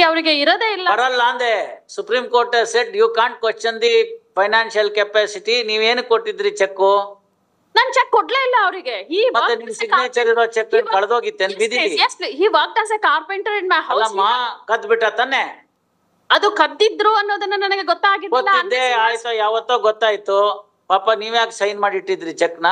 ಅವರಿಗೆ ಇರೋದೇ ಇಲ್ಲ. ಬರಲ್ಲ ಅಂದೆ. Supreme court said you can't question the financial capacity. ನೀವೇನು ಕೊಟ್ಟಿದ್ರಿ ಚೆಕ್? ನಾನ್ ಚೆಕ್ ಕೊಡ್ಲೇ ಇಲ್ಲ ಅವರಿಗೆ. ಮತ್ತೆ ನಿಮ್ ಸಿಗ್ನೇಚರ್ ಇರೋ check ಕಳೆದೋಗಿತ್ತೆ ಬಿದಿಲಿ. He worked as a carpenter in my house. ಅಲ್ಲಮ್ಮ ಕದ್ ಬಿಟ್ಟ ತಾನೆ. ಅದು ಕದ್ದಿದ್ರು ಅನ್ನೋದನ್ನ ನನಗೆ ಗೊತ್ತಾಗಿದ್ದಿಲ್ಲ. ಗೊತ್ತಿದ್ದೆ ಆಯ್ತು, ಯಾವತ್ತೋ ಗೊತ್ತಾಯ್ತು. ಪಾಪ ನೀವ್ಯಾಕೆ ಸೈನ್ ಮಾಡಿ ಇಟ್ಟಿದ್ರಿ ಚೆಕ್ ನ?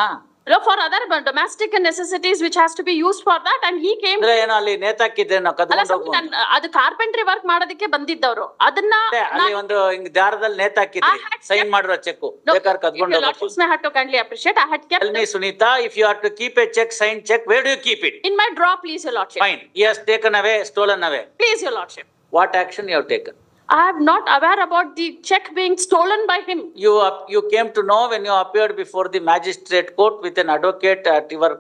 For other domestic necessities which has to be used for that, and he came. ಏನೋ ಅಲ್ಲಿ ನೇತಾಕಿದ್ರೆ ನಾವು ಕದ್ಕೊಂಡು ಹೋಗು. ಅದು ಕಾರ್ಪೆಂಟ್ರಿ ವರ್ಕ್ ಮಾಡೋದಕ್ಕೆ ಬಂದಿದ್ದವರು. ಅದನ್ನ ಅಲ್ಲಿ ಒಂದು ಹಿಂಗ್ ದಾರದಲ್ಲಿ ನೇತಾಕಿದ್ರಿ ಸೈನ್ ಮಾಡಿರೋ ಚೆಕ್ ಬೇಕಾದ್ರೆ ಕದ್ಕೊಂಡು ಹೋಗು. I had to kindly appreciate. I had kept. Tell me, Sunita, if you are to keep a check, signed check, where do you keep it? In my drawer, please, your lordship. Fine. He has taken away, stolen away. Please, your lordship. What action you have taken? I am not aware about the check being stolen by him. You came to know when you appeared before the magistrate court with an advocate at your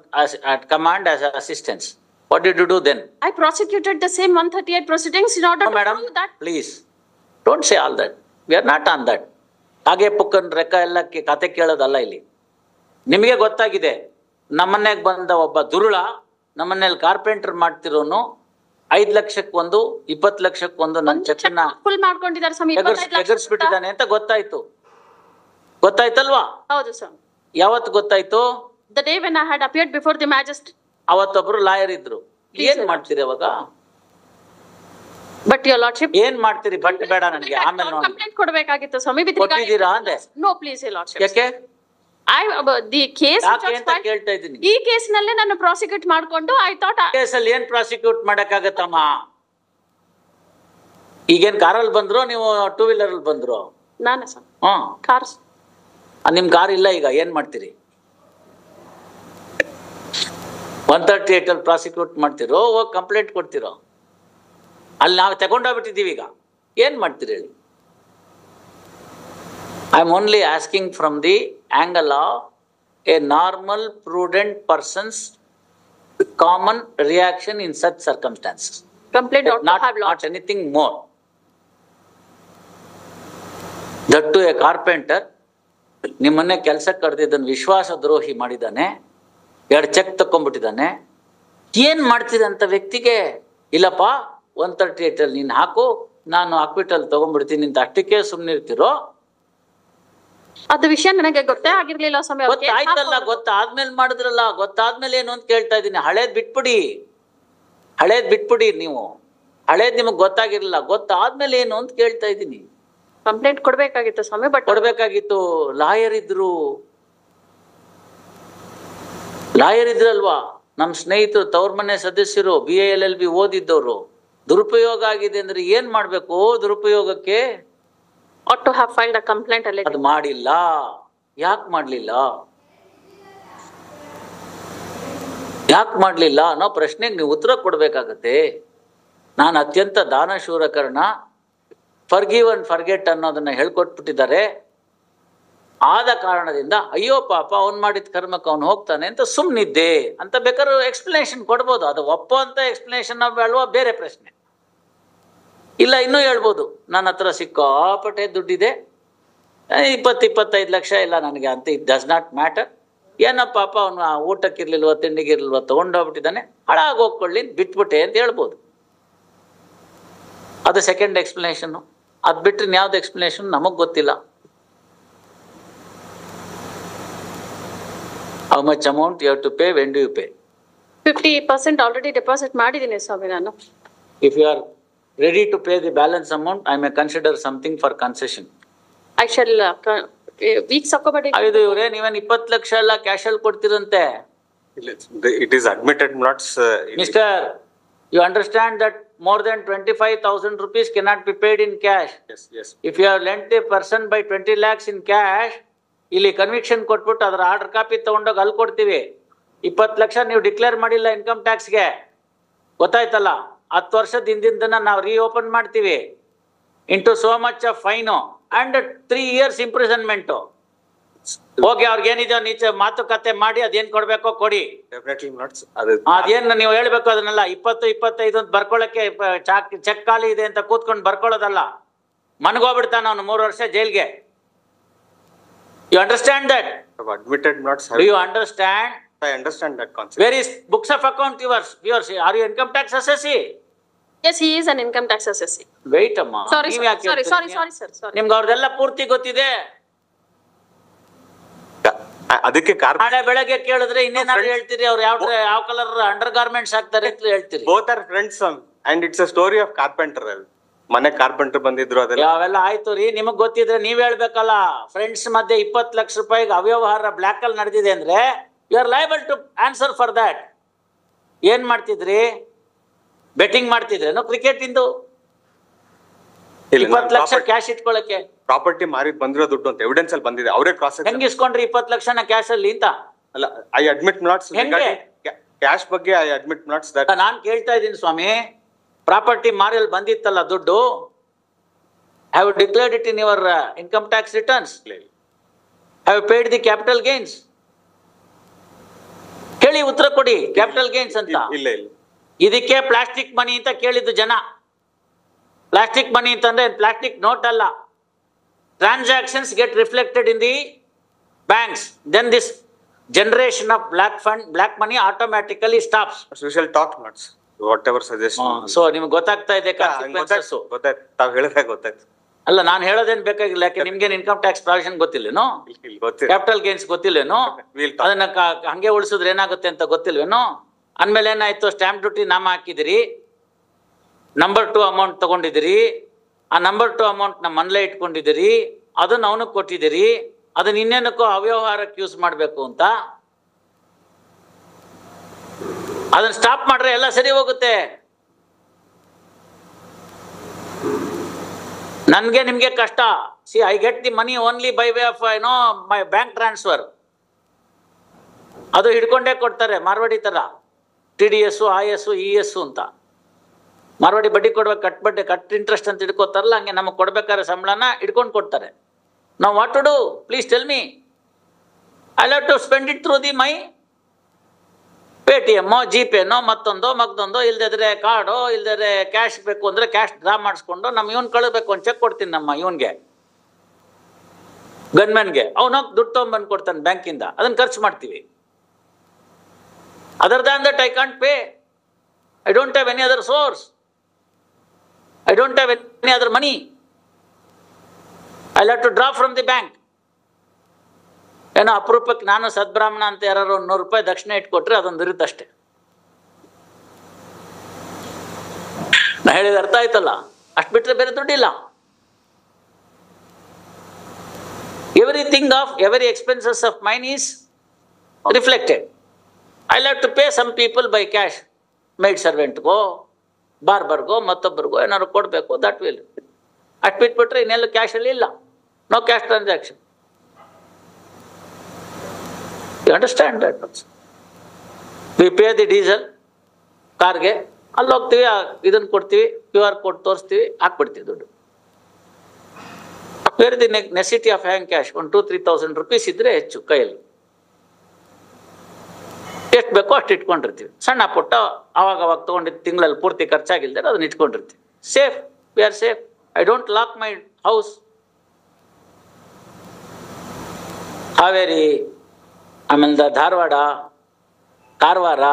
at command as assistance. What did you do then? I prosecuted the same 138 proceedings in order to madam, prove that. Please, don't say all that. We are not on that. ಹಾಗೆ ಪುಕ್ಕನ್ ರೆಕ್ಕ ಎಲ್ಲ ಕತೆ ಕೇಳೋದಲ್ಲ ಇಲ್ಲಿ. ನಿಮಗೆ ಗೊತ್ತಾಗಿದೆ, ನಮ್ಮನೆಗೆ ಬಂದ ಒಬ್ಬ ದುರುಳ ನಮ್ಮನೇಲಿ ಕಾರ್ಪೆಂಟರ್ ಮಾಡ್ತಿರೋನು 5 ಲಕ್ಷಕ್ಕೊಂದು 20 ಲಕ್ಷಕ್ಕೊಂದು ನನ್ನ ಚೆಕ್ ಫುಲ್ ಮಾಡ್ಕೊಂಡಿದ್ದಾರೆ ಸ್ವಾಮಿ. ಎಗರ್ಸ್ಬಿಟ್ಟಿದ್ದಾನೆ ಅಂತ ಗೊತ್ತಾಯ್ತು. ಗೊತ್ತಾಯ್ತಲ್ವಾ? ಹೌದು ಸರ್. ಯಾವತ್ತು ಗೊತ್ತಾಯ್ತು? The day when I had appeared before the magistrate. ಅವತ್ತೊಬ್ರು ಲಾಯರ್ ಇದ್ರು. ಏನ್ ಮಾಡ್ತೀರಿ ಅವಾಗ? But your lordship. ಏನ್ ಮಾಡ್ತೀರಿ? ಬಟ್ ಬೇಡ ನನಗೆ, ಆಮೇಲೆ ನೋಡಿ. ಕಂಪ್ಲೇಂಟ್ ಕೊಡಬೇಕಾಗಿತ್ತು ಸ್ವಾಮಿ. ಕೊಟ್ಟಿದ್ದೀರಾ ಅಂದೆ? No, please your lordship. ಯಾಕೆ? the case ಕೇಳ್ತಾ ಇದ್ದೀನಿ. ಈ ಕೇಸ್ ನಲ್ಲೇ ನಾನು ಪ್ರಾಸಿಕ್ಯೂಟ್ ಮಾಡ್ಕೊಂಡು I thought ಕೇಸಲ್ಲಿ ಏನ್ ಪ್ರಾಸಿಕ್ಯೂಟ್ ಮಾಡಕ್ಕಾಗತ್ತಮ್ಮ? ಈಗೇನ್ ಕಾರಲ್ಲಿ ಬಂದ್ರು ನೀವು ಟೂ ವೀಲರ್ ಅಲ್ಲಿ ಬಂದ್ರು? ನಾನೇ ಸರ್. ಕಾರ್ಸ್. ನಿಮ್ ಕಾರ್ ಇಲ್ಲ, ಈಗ ಏನ್ ಮಾಡ್ತೀರಿ? 138 ಅಲ್ಲಿ ಪ್ರಾಸಿಕ್ಯೂಟ್ ಮಾಡ್ತಿರೋ ಹೋಗಿ ಕಂಪ್ಲೇಂಟ್ ಕೊಡ್ತಿರೋ? ಅಲ್ಲಿ ನಾವು ತಗೊಂಡೋಗ್ಬಿಟ್ಟಿದೀವಿ, ಈಗ ಏನ್ ಮಾಡ್ತೀರಿ ಹೇಳಿ? I am only asking from the angle of a normal, prudent person's common reaction in such circumstances. Complaint not anything more. That to a carpenter, ನಿಮ್ಮನ್ನೇ ಕೆಲಸಕ್ಕೆ ಕರೆದಿದ್ದನ್ನು ವಿಶ್ವಾಸ ದ್ರೋಹಿ ಮಾಡಿದ್ದಾನೆ, 2 ಚೆಕ್ ತಕೊಂಡ್ಬಿಟ್ಟಿದ್ದಾನೆ. ಏನ್ ಮಾಡ್ತಿದೆ ಅಂತ ವ್ಯಕ್ತಿಗೆ ಇಲ್ಲಪ್ಪ 138 ಅಲ್ಲಿ ನೀನ್ ಹಾಕು, ನಾನು ಹಾಕ್ಬಿಟ್ಟಲ್ಲಿ ತಗೊಂಡ್ಬಿಡ್ತೀನಿ ಅಂತ ಅಷ್ಟಕ್ಕೆ ಸುಮ್ನಿರ್ತಿರೋ? ಅದು ವಿಷಯ ನನಗೆ ಗೊತ್ತೇ ಆಗಿರ್ಲಿಲ್ಲ ಸ್ವಾಮಿ. ಗೊತ್ತಾಯ್ತಲ್ಲ, ಗೊತ್ತಾದ್ಮೇಲೆ ಮಾಡಿದ್ರಲ್ಲ. ಗೊತ್ತಾದ್ಮೇಲೆ ಏನು ಅಂತ ಕೇಳ್ತಾ ಇದ್ದೀನಿ. ಹಳೇದ್ ಬಿಟ್ಬಿಡಿ ನೀವು. ಹಳೇದ್ ನಿಮಗ್ ಗೊತ್ತಾಗಿರ್ಲಿಲ್ಲ, ಗೊತ್ತಾದ್ಮೇಲೆ ಏನು ಅಂತ ಕೇಳ್ತಾ ಇದ್ದೀನಿ. ಕಂಪ್ಲೇಂಟ್ ಕೊಡ್ಬೇಕಾಗಿತ್ತು ಸ್ವಾಮಿ. ಬಟ್ ಕೊಡ್ಬೇಕಾಗಿತ್ತು. ಲಾಯರ್ ಇದ್ರಲ್ವಾ ನಮ್ ಸ್ನೇಹಿತರು, ತವ್ರ ಮನೆ ಸದಸ್ಯರು, BA-LLB ಓದಿದ್ದವ್ರು. ದುರುಪಯೋಗ ಆಗಿದೆ ಅಂದ್ರೆ ಏನ್ ಮಾಡ್ಬೇಕು? ದುರುಪಯೋಗಕ್ಕೆ ought to have filed a complaint. ಅದು ಮಾಡಿಲ್ಲ. ಯಾಕೆ ಮಾಡ್ಲಿಲ್ಲ ಅನ್ನೋ ಪ್ರಶ್ನೆಗೆ ನೀವು ಉತ್ತರ ಕೊಡ್ಬೇಕಾಗತ್ತೆ. ನಾನು ಅತ್ಯಂತ ದಾನಶೂರಕರಣ, ಫರ್ಗಿವ್ ಅಂಡ್ ಫರ್ಗೆಟ್ ಅನ್ನೋದನ್ನ ಹೇಳ್ಕೊಟ್ಬಿಟ್ಟಿದ್ದಾರೆ. ಆದ ಕಾರಣದಿಂದ ಅಯ್ಯೋ ಪಾಪ ಅವ್ನ್ ಮಾಡಿದ ಕರ್ಮಕ್ಕೆ ಅವ್ನು ಹೋಗ್ತಾನೆ ಅಂತ ಸುಮ್ನಿದ್ದೆ ಅಂತ ಬೇಕಾದ್ರೂ ಎಕ್ಸ್ಪ್ಲನೇಷನ್ ಕೊಡ್ಬೋದು. ಅದು ಒಪ್ಪೋ ಅಂತ ಎಕ್ಸ್ಪ್ಲನೇಷನ್ ಬೇಡವಾ ಬೇರೆ ಪ್ರಶ್ನೆ. ಇಲ್ಲ ಇನ್ನೂ ಹೇಳ್ಬೋದು, ನನ್ನ ಹತ್ರ ಸಿಕ್ಕಾಪಟ್ಟೆ ದುಡ್ಡಿದೆ, 20-25 ಲಕ್ಷ ಇಲ್ಲ ನನಗೆ ಅಂತ. It does not matter. ಏನಪ್ಪ ಪಾಪ ಅವನು ಊಟಕ್ಕಿರ್ಲಿಲ್ವ ತಿಂಡಿಗಿರ್ಲಿಲ್ವ ತಗೊಂಡೋಗ್ಬಿಟ್ಟಿದ್ದಾನೆ, ಹಾಳಾಗೋಗ್ಕೊಳ್ಳಿ ಬಿಟ್ಬಿಟ್ಟೆ ಅಂತ ಹೇಳ್ಬೋದು. ಅದು ಸೆಕೆಂಡ್ ಎಕ್ಸ್ಪ್ಲನೇಷನ್. ಅದ್ ಬಿಟ್ರೆ ಇನ್ಯಾವ್ದು ಎಕ್ಸ್ಪ್ಲನೇಷನ್ ನಮಗ್ ಗೊತ್ತಿಲ್ಲ. How much amount you have to pay? When do you pay? 50% already deposit ಮಾಡಿದ್ದೀನಿ ಸ್ವಾಮಿ ನಾನು. If you are ready to pay the balance amount, I may consider something for concession. I shall weeks akobadi. Aidu ivre ನೀವೇನ್ 20 ಲಕ್ಷ ಎಲ್ಲ cash ಅಲ್ಲಿ ಕೊಡ್ತಿರಂತೆ? It is admitted not. Mister, you understand that more than 25,000 rupees cannot be paid in cash. Yes. If you have lent a person by 20 lakhs in cash, ಇಲ್ಲಿ conviction ಕೊಟ್ಬಿಟ್ಟು ಅದರ order copy ತಗೊಂಡೋಗಿ ಅಲ್ಲಿ ಕೊಡ್ತೀವಿ. 20 ಲಕ್ಷ ನೀವು declare ಮಾಡಿಲ್ಲ income ಟ್ಯಾಕ್ಸ್ಗೆ, ಗೊತ್ತಾಯ್ತಲ್ಲ? 10 ವರ್ಷದ ಹಿಂದಿಂದನ ನಾವು ರೀಓಪನ್ ಮಾಡ್ತೀವಿ. Into so much of fine and 3 years imprisonment. ಹೋಗಿ ಅವ್ರಿಗೇನಿದೆಯೋ ನೀಚೆ ಮಾತುಕತೆ ಮಾಡಿ ಅದೇನ್ ಕೊಡ್ಬೇಕೋ ಕೊಡಿ. ಅದೇನು ನೀವು ಹೇಳ್ಬೇಕು ಅದನ್ನೆಲ್ಲ. 20-25 ಅಂತ ಬರ್ಕೊಳಕ್ಕೆ ಚೆಕ್ ಖಾಲಿ ಇದೆ ಅಂತ ಕೂತ್ಕೊಂಡು ಬರ್ಕೊಳ್ಳೋದಲ್ಲ. ಮನ್ಗೋಗ್ಬಿಡ್ತಾನ ಅವನು 3 ವರ್ಷ ಜೈಲ್ಗೆ. You understand that? Do you understand? I understand that concept. Where is books of account yours? Are you income tax assessee? Yes, he is an income tax assessee. Wait ಅಮ್ಮ, Sorry, ನೀವ್ sir. ಯಾಕೆ Sorry, ಹೇಳ್ತೀರಿ? sir. Sorry. ನಿಮ್ಗೆ ಅವ್ರದೆಲ್ಲ ಪೂರ್ತಿ ಗೊತ್ತಿದೆ. ಅದಕ್ಕೆ ನಾಳೆ ಬೆಳಗ್ಗೆ ಕೇಳಿದ್ರೆ ಇನ್ನೇನಾದ್ರು ಹೇಳ್ತೀರಿ, ಅವ್ರು ಯಾವ ಕಲರ್ ಅಂಡರ್ ಗಾರ್ಮೆಂಟ್ಸ್ ಹಾಕ್ತಾರೆ ಅಂತ ಹೇಳ್ತೀರಿ. Both are friends and it's a story of carpenter. ಅಲ್ಲಿ ಮನೆ ಕಾರ್ಪೆಂಟರ್ ಬಂದಿದ್ರು ಅದೆಲ್ಲ. ಅವೆಲ್ಲ ಆಯ್ತು ರೀ, ನಿಮಗ್ ಗೊತ್ತಿದ್ರೆ ನೀವ್ ಹೇಳ್ಬೇಕಲ್ಲ. ಫ್ರೆಂಡ್ಸ್ ಮಧ್ಯೆ 20 ಲಕ್ಷ ರೂಪಾಯಿಗೆ ಅವ್ಯವಹಾರ ಬ್ಲಾಕ್ ಅಲ್ಲಿ ನಡೆದಿದೆ ಅಂದ್ರೆ you are liable to answer for that. ಏನ್ ಮಾಡ್ತಿದ್ರಿ? ಬೆಟ್ಟಿಂಗ್ ಮಾಡ್ತಿದ್ರೇನು ಕ್ರಿಕೆಟ್ ಇಂದು? 20 ಲಕ್ಷ ಕ್ಯಾಶ್ ಇಟ್ಕೊಳಕ್ಕೆ ಪ್ರಾಪರ್ಟಿ ಮಾರಿ ಬಂದಿರೋ ದುಡ್ಡು ಅಂತ ಎವಿಡೆನ್ಸ್ ಅಲ್ಲಿ ಬಂದಿದೆ. ಅವರೇ ಕ್ರಾಸ್ ಹೆಂಗ್ ಇಸ್ಕೊಂಡ್ರಿ 20 ಲಕ್ಷನ ಕ್ಯಾಶ್ ಅಲ್ಲಿ ಅಂತ? ಅಲ್ಲ, ಐ ಅಡ್ಮಿಟ್ ನಾಟ್ ಕ್ಯಾಶ್ ಬಗ್ಗೆ ಐ ಅಡ್ಮಿಟ್ ನಾಟ್ ದಟ್. ನಾನ್ ಕೇಳ್ತಾ ಇದ್ದೀನಿ ಸ್ವಾಮಿ, ಪ್ರಾಪರ್ಟಿ ಮಾರಿಯಲ್ಲಿ ಬಂದಿತ್ತಲ್ಲ ದುಡ್ಡು, have declared it in your income tax returns? Have paid the capital gains? ಕೇಳಿ ಉತ್ತರ ಕೊಡಿ. ಕ್ಯಾಪಿಟಲ್ ಗೇನ್ಸ್ ಅಂತ ಇಲ್ಲ. ಇದಕ್ಕೆ ಪ್ಲಾಸ್ಟಿಕ್ ಮನಿ ಅಂತ ಕೇಳಿದ್ದು ಜನ. ಪ್ಲಾಸ್ಟಿಕ್ ಮನಿ ಅಂತಂದ್ರೆ ಪ್ಲಾಸ್ಟಿಕ್ ನೋಟ್ ಅಲ್ಲ. Transactions get reflected in the banks, then this generation of black money automatically stops. We shall talk not whatever suggestion. So ನಿಮ್ಗೆ ಗೊತ್ತಾಗ್ತಾ ಇದೆ ಕಾನ್ಸಿಕ್ವೆನ್ಸಸ್? ಗೊತ್ತಾಯ್ತು, ತಾವ್ ಹೇಳಿದ್ರೆ ಗೊತ್ತಾಯ್ತು. ಅಲ್ಲ, ನಾನು ಹೇಳೋದೇನ್ ಬೇಕಾಗಿಲ್ಲ. ಯಾಕೆ ನಿಮ್ಗೆ ಇನ್ಕಮ್ ಟ್ಯಾಕ್ಸ್ ಪ್ರಾವಿಷನ್ ಗೊತ್ತಿಲ್ಲೇನೋ? ಕ್ಯಾಪಿಟಲ್ ಗೇನ್ಸ್ ಗೊತ್ತಿಲ್ಲೇನೋ? ಅದನ್ನ ಹಂಗೆ ಉಳಿಸಿದ್ರೆ ಏನಾಗುತ್ತೆ ಅಂತ ಗೊತ್ತಿಲ್ವೇನೋ? ಅಂದ್ಮೇಲೆ ಏನಾಯ್ತು? ಸ್ಟ್ಯಾಂಪ್ ಡ್ಯೂಟಿ ನಾಮ ಹಾಕಿದಿರಿ, ನಂಬರ್ 2 ಅಮೌಂಟ್ ತಗೊಂಡಿದ್ದೀರಿ, ಆ ನಂಬರ್ 2 ಅಮೌಂಟ್ ನಮ್ಮ ಮನೇಲೆ ಇಟ್ಕೊಂಡಿದ್ದೀರಿ, ಅದನ್ನ ಅವನಿಗೆ ಕೊಟ್ಟಿದ್ದೀರಿ, ಅದನ್ನ ಇನ್ನೇನಕ್ಕೋ ಅವ್ಯವಹಾರಕ್ಕೆ ಯೂಸ್ ಮಾಡಬೇಕು ಅಂತ. ಅದನ್ನ ಸ್ಟಾಪ್ ಮಾಡ್ರೆ ಎಲ್ಲ ಸರಿ ಹೋಗುತ್ತೆ. ನನ್ಗೆ ನಿಮ್ಗೆ ಕಷ್ಟ. C, I get the money only by way of my bank transfer. ಅದು ಹಿಡ್ಕೊಂಡೇ ಕೊಡ್ತಾರೆ ಮಾರ್ವಾಡಿ ತರ. TDS, IS, ES ಅಂತ ಮಾರ್ವಾಡಿ ಬಡ್ಡಿ ಕೊಡ್ಬೇಕು, ಕಟ್ ಇಂಟ್ರೆಸ್ಟ್ ಅಂತ ಹಿಡ್ಕೋತಾರಲ್ಲ, ಹಂಗೆ ನಮಗೆ ಕೊಡ್ಬೇಕಾದ್ರೆ ಸಂಬಳನ ಹಿಡ್ಕೊಂಡು ಕೊಡ್ತಾರೆ. Now what to do? Please tell me. I'll have to spend it through my Paytm, GPay, ಮತ್ತೊಂದೋ ಇಲ್ದಿದ್ರೆ ಕಾರ್ಡೋ, ಇಲ್ದಿದ್ರೆ ಕ್ಯಾಶ್ ಬೇಕು ಅಂದ್ರೆ ಕ್ಯಾಶ್ ಡ್ರಾ ಮಾಡಿಸ್ಕೊಂಡು ನಮ್ಮ ಇವನ್ ಕಳಿಸ್ಬೇಕು ಅಂತ ಚೆಕ್ ಕೊಡ್ತೀನಿ ನಮ್ಮ ಇವನ್ಗೆ, ಗನ್ಮ್ಯಾನ್ಗೆ. ಅವನು ದುಡ್ಡು ತಗೊಂಡ್ಬಂದು ಕೊಡ್ತಾನೆ ಬ್ಯಾಂಕಿಂದ, ಅದನ್ನ ಖರ್ಚು ಮಾಡ್ತೀವಿ. Other than that I can't pay. I don't have any other source. I don't have any other money. I'll have to draw from the bank. ಏನೋ ಅಪರೂಪಕ್ಕೆ ನಾನು ಸದ್ಬ್ರಾಹ್ಮಣ ಅಂತ ಯಾರು 100 ರೂಪಾಯಿ ದಕ್ಷಿಣ ಇಟ್ಕೊಟ್ರೆ ಅದೊಂದು ಇರುತ್ತಷ್ಟೇ. ನಾ ಹೇಳಿದ ಅರ್ಥ ಆಯ್ತಲ್ಲ? ಅಷ್ಟು ಬಿಟ್ರೆ ಬೇರೆ ದುಡ್ಡಿಲ್ಲ. every expenses of mine is reflected. I'll have to pay some people by cash. Maid servant go, barber go, mattobbar go, ಏನಾದ್ರು ಕೊಡಬೇಕು, that will. ಅಷ್ಟು ಬಿಟ್ಬಿಟ್ರೆ ಇನ್ನೆಲ್ಲ ಕ್ಯಾಶ್ ಅಲ್ಲಿ ಇಲ್ಲ. No cash transaction. You understand that? We pay the diesel, ಕಾರ್ಗೆ, ಅಲ್ಲಿ ಹೋಗ್ತೀವಿ, ಇದನ್ನು ಕೊಡ್ತೀವಿ, QR ಕೋಡ್ ತೋರಿಸ್ತೀವಿ, ಹಾಕ್ಬಿಡ್ತೀವಿ ದುಡ್ಡು. Where is the necessity of having cash? 1,000-3,000 rupees ಇದ್ರೆ ಹೆಚ್ಚು ಕೈಯಲ್ಲಿ. ಎಷ್ಟು ಬೇಕೋ ಅಷ್ಟು ಇಟ್ಕೊಂಡಿರ್ತೀವಿ. ಸಣ್ಣ ಪುಟ್ಟ ಅವಾಗ ತಗೊಂಡಿದ್ದು ತಿಂಗಳಲ್ಲಿ ಪೂರ್ತಿ ಖರ್ಚಾಗಿಲ್ದರೆ ಅದನ್ನ ಇಟ್ಕೊಂಡಿರ್ತೀವಿ. Safe, we are safe. I don't lock my house. Haveri, ಆಮೇಲೆ ಧಾರವಾಡ, ಕಾರವಾರ,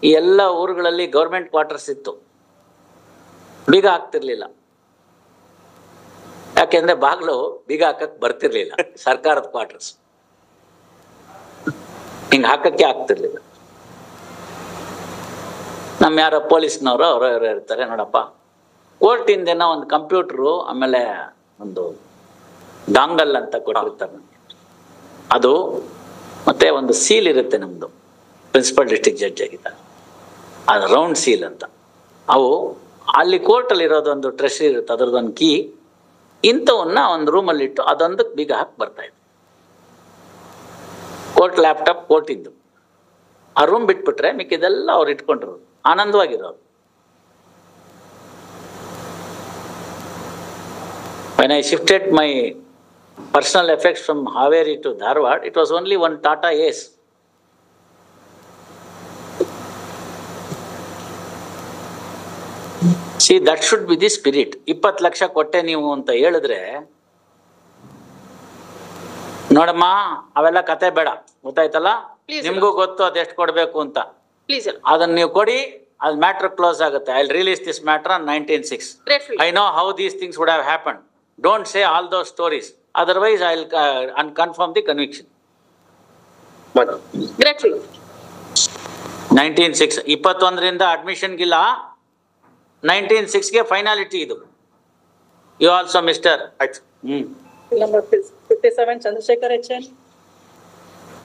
ಈ ಎಲ್ಲ ಊರುಗಳಲ್ಲಿ ಗೌರ್ಮೆಂಟ್ ಕ್ವಾರ್ಟರ್ಸ್ ಇತ್ತು. ಬೀಗ ಹಾಕ್ತಿರ್ಲಿಲ್ಲ. ಯಾಕೆಂದ್ರೆ ಬಾಗ್ಲು ಬೀಗ ಹಾಕಕ್ ಬರ್ತಿರ್ಲಿಲ್ಲ. ಸರ್ಕಾರದ ಕ್ವಾರ್ಟರ್ಸ್ ಹಿಂಗ ಹಾಕಕ್ಕೆ ಆಗ್ತಿರ್ಲಿಲ್ಲ. ನಮ್ಮ ಯಾರೋ ಪೊಲೀಸ್ನವರು ಅವರವರು ಇರ್ತಾರೆ, ನೋಡಪ್ಪ ಕೋರ್ಟಿಂದೇನೋ ಒಂದು ಕಂಪ್ಯೂಟ್ರು, ಆಮೇಲೆ ಒಂದು ಡಾಂಗಲ್ ಅಂತ ಕೊಟ್ಟಿರ್ತಾರೆ ನಮಗೆ, ಅದು ಮತ್ತೆ ಒಂದು ಸೀಲ್ ಇರುತ್ತೆ ನಮ್ದು, ಪ್ರಿನ್ಸಿಪಲ್ ಡಿಸ್ಟ್ರಿಕ್ಟ್ ಜಡ್ಜ್ ಆಗಿದ್ದ, ಅದು ರೌಂಡ್ ಸೀಲ್ ಅಂತ. ಅವು ಅಲ್ಲಿ ಕೋರ್ಟಲ್ಲಿ ಇರೋದೊಂದು ಟ್ರೆಷರಿ ಇರುತ್ತೆ, ಅದರದೊಂದು ಕೀ. ಇಂಥವನ್ನ ಒಂದು ರೂಮಲ್ಲಿ ಇಟ್ಟು ಅದೊಂದಕ್ಕೆ ಬೀಗ ಹಾಕಿ ಬರ್ತಾ ಇತ್ತು. ಕೋರ್ಟ್ ಲ್ಯಾಪ್ಟಾಪ್ ಕೋರ್ಟಿಂದು, ಆ ರೂಮ್ ಬಿಟ್ಬಿಟ್ರೆ ಮಿಕ್ಕಿದೆಲ್ಲ ಅವ್ರು ಇಟ್ಕೊಂಡಿರೋದು, ಆನಂದವಾಗಿರೋರು. When I shifted my personal effects from Haveri to Dharwad, it was only one Tata Ace. See, that should be the spirit. 20 lakh ಕೊಟ್ಟೆ ನೀವು ಅಂತ ಹೇಳಿದ್ರೆ, ನೋಡಮ್ಮ ಅವೆಲ್ಲ ಕತೆ ಬೇಡ, ಗೊತ್ತಾಯ್ತಲ್ಲ? ನಿಮ್ಗೂ ಗೊತ್ತು ಅದೆಷ್ಟು ಕೊಡ್ಬೇಕು ಅಂತ. ಅದನ್ನ ನೀವು ಕೊಡಿ, ಅದು ಮ್ಯಾಟರ್ ಕ್ಲೋಸ್ ಆಗುತ್ತೆ. I will release this matter on 19/6. Gratefully. I know how these things would have happened. Don't say all those stories. Otherwise, I will confirm the conviction. Gratefully. 19/6 21ರಿಂದ ಅಡ್ಮಿಷನ್ಗಿಲ್ಲ, 19/6ಗೆ ಫೈನಾಲಿಟಿ ಇದು. You also mister. ಆಯ್ತು. Number 57, Chandrasekhar HN.